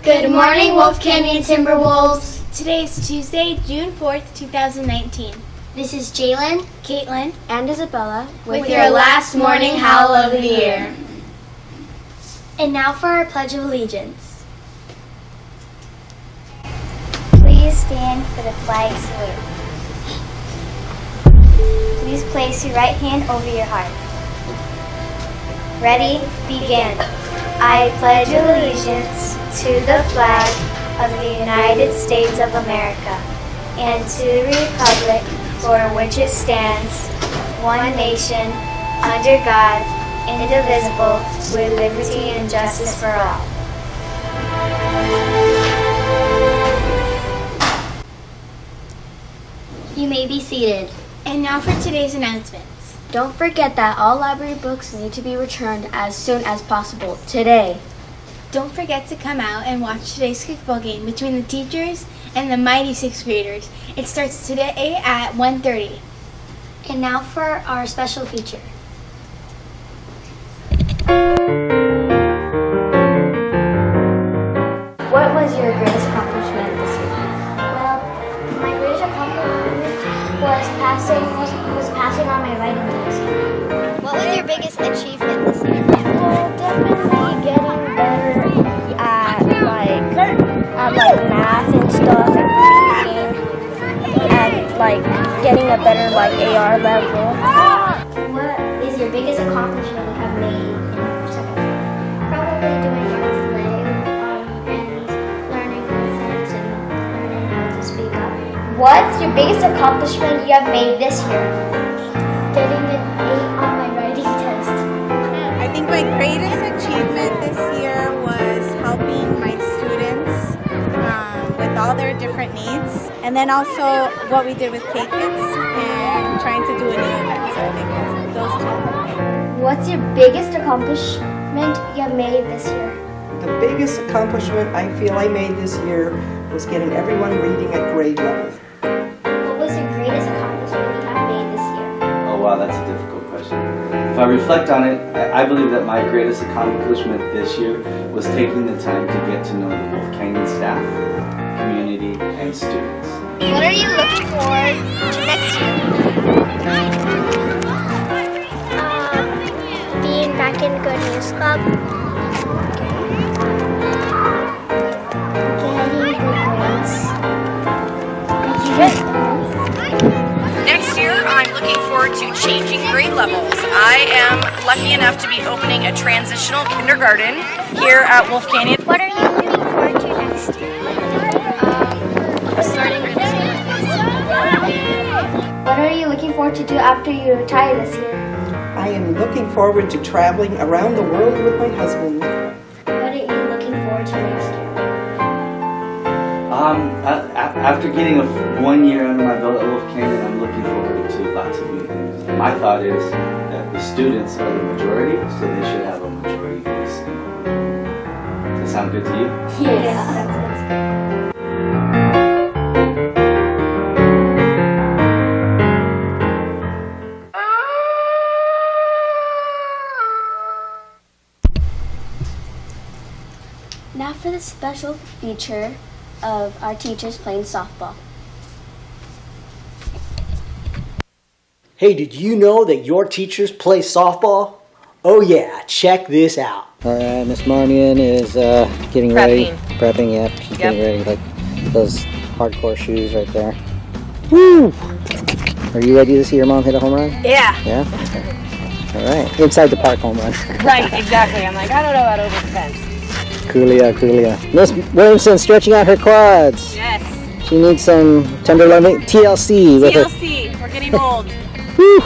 Good morning, Wolf Canyon Timberwolves. Today is Tuesday, June 4th, 2019. This is Jalen, Caitlin, and Isabella with your last morning howl of the year. And now for our Pledge of Allegiance. Please stand for the flag salute. Please place your right hand over your heart. Ready, begin. I pledge allegiance to the flag of the United States of America and to the republic for which it stands, one nation, under God, indivisible, with liberty and justice for all. You may be seated. And now for today's announcements. Don't forget that all library books need to be returned as soon as possible today. Don't forget to come out and watch today's kickball game between the teachers and the mighty 6th graders. It starts today at 1:30. And now for our special feature. What was your greatest accomplishment this year? Well, my greatest accomplishment was passing on my writing test. What was your biggest achievement this year? Well, definitely getting better at math and stuff and reading, and getting a better AR level. What is your biggest accomplishment you have made in second grade? Probably doing play and learning things and learning how to speak up. What's your biggest accomplishment you have made this year? Getting an 8 on my writing test. I think my greatest achievement this year was helping my students with all their different needs. And then also what we did with K-Kids and trying to do a new event. So I think those two. What's your biggest accomplishment you have made this year? The biggest accomplishment I feel I made this year was getting everyone reading at grade level. What was your greatest accomplishment you have made this year? Oh wow, that's a difficult question. If I reflect on it, I believe that my greatest accomplishment this year was taking the time to get to know the Wolf Canyon staff, community, and students. What are you looking forward to next year? Being back in Good News Club. Getting good grades. Next year, I'm looking forward to changing grade levels. I am lucky enough to be opening a transitional kindergarten here at Wolf Canyon. What are you looking forward to next year? Starting with What are you looking forward to do after you retire this year? I am looking forward to traveling around the world with my husband. What are you looking forward to next year? After getting 1 year under my belt at Wolf Canyon, I'm looking forward to lots of new things. My thought is that the students are the majority, so they should have a majority voice. Does that sound good to you? Yes. Now for the special feature of our teachers playing softball. Hey, did you know that your teachers play softball? Oh yeah, check this out. All right, Miss Marmion is getting ready. Prepping, yeah. She's getting ready, like those hardcore shoes right there. Woo! Are you ready to see your mom hit a home run? Yeah. Yeah? All right. Inside the park home run. Right, exactly. I'm like, I don't know about over the fence. Coolia. Miss Williamson stretching out her quads. Yes. She needs some tender loving TLC with her. TLC. We're getting old. Woo!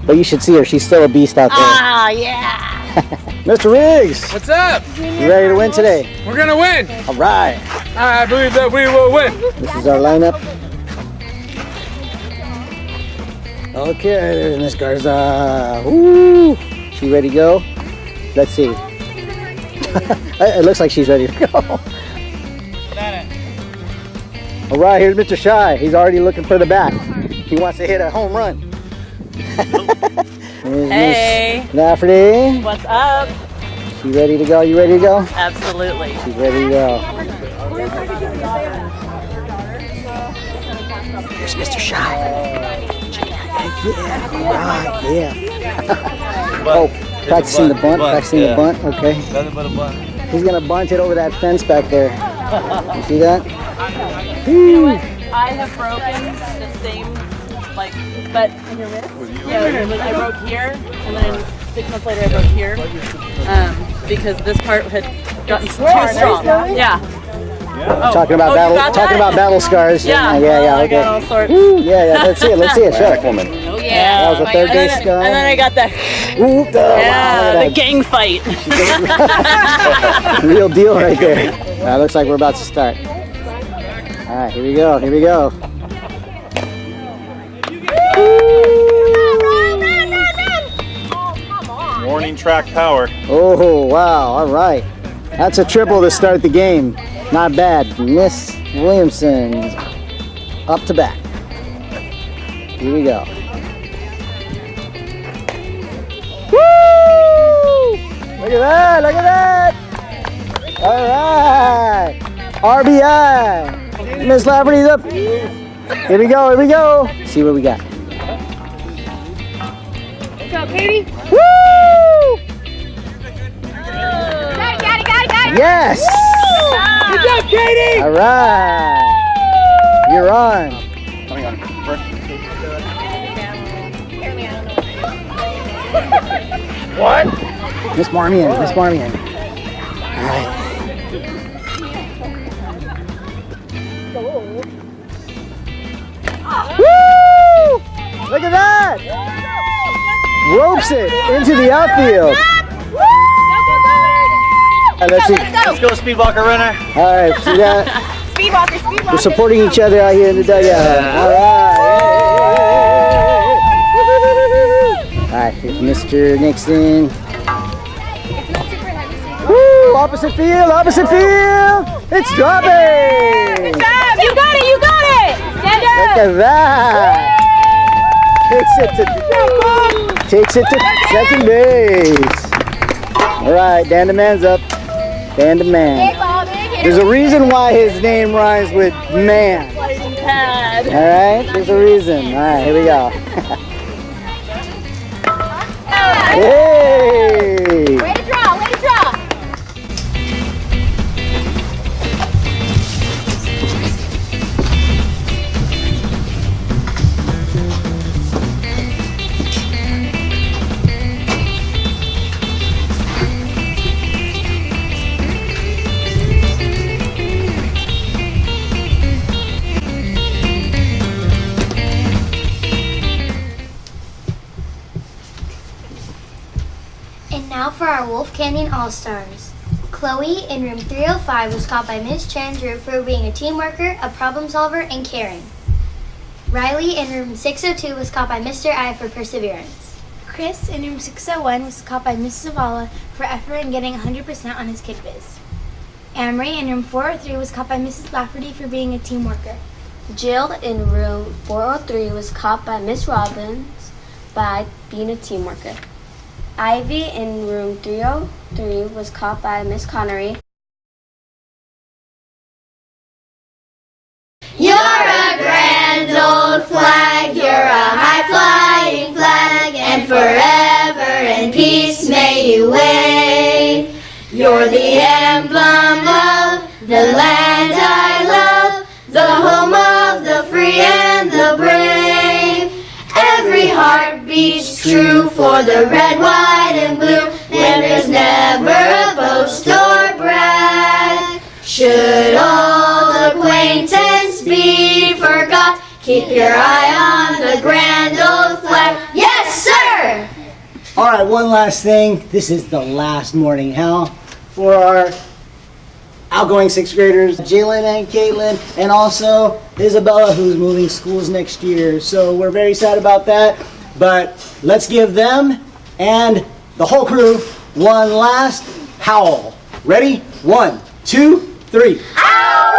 But you should see her. She's still a beast out there. Ah, yeah. Mr. Riggs. What's up? You ready to win today? We're gonna win. All right. I believe that we will win. This is our lineup. Okay, there's Miss Garza. Woo! She ready to go? Let's see. It looks like she's ready to go. All right, here's Mr. Shy. He's already looking for the bat. He wants to hit a home run. Hey. Lafferty. What's up? She ready to go? You ready to go? Absolutely. She's ready to go. Here's Mr. Shy. Yeah. Oh, practicing the bunt. Practicing the bunt. Okay. Nothing but a bunt. He's gonna bunt it over that fence back there. You see that? I have broken the same, but I broke here, and then 6 months later I broke here, because this part had gotten too strong. Yeah. Talking about battle scars. Yeah. Yeah. I Okay. got all sorts. Yeah. Let's see it. Show it. Oh yeah. That was a third day scar. And then I got that. The gang fight. Real deal right there. Looks like we're about to start. All right, here we go. Morning track power. Oh, wow. All right. That's a triple to start the game. Not bad. Miss Williamson up to bat. Here we go. Woo! Look at that. All right. RBI. Miss Lafferty's up. Here we go. See what we got. Let's go, Katie. Woo! Got it. Yes! Good job, Katie! All right. You're on. Coming on. What? Miss Marmion. All right. Woo! Look at that! Ropes it into the outfield. Let's go, Speedwalker runner. All right, see that? Speedwalker. We're supporting each other out here in the dugout. All right. All right, here's Mr. Nixon. Woo! Opposite field. It's dropping. Good job. You got it. Stand up. Look at that. Takes it to second base. All right, Dan the man's up. Dan the man. There's a reason why his name rhymes with man. All right, there's a reason. All right, here we go. Hey! Way to draw. And now for our Wolf Canyon All-Stars. Chloe in room 305 was caught by Miss Chandru for being a team worker, a problem solver, and caring. Riley in room 602 was caught by Mr. I for perseverance. Chris in room 601 was caught by Mrs. Zavala for effort in getting 100% on his kid biz. Amory in room 403 was caught by Mrs. Lafferty for being a team worker. Jill in room 403 was caught by Miss Robbins by being a team worker. Ivy in room 303 was caught by Miss Connery. You're a grand old flag, you're a high-flying flag, and forever in peace may you wave. You're the emblem of the land I love, the home of the free and the brave. Every heart beats true for the red, white, and blue, and there's never a boast or brag. Should old acquaintance be forgot, keep your eye on the grand old flag. Yes, sir! All right, one last thing. This is the last Morning Howl for our outgoing sixth graders, Jalen and Caitlin, and also Isabella, who's moving schools next year. So we're very sad about that, but let's give them and the whole crew one last howl. Ready? 1, 2, 3. Ow!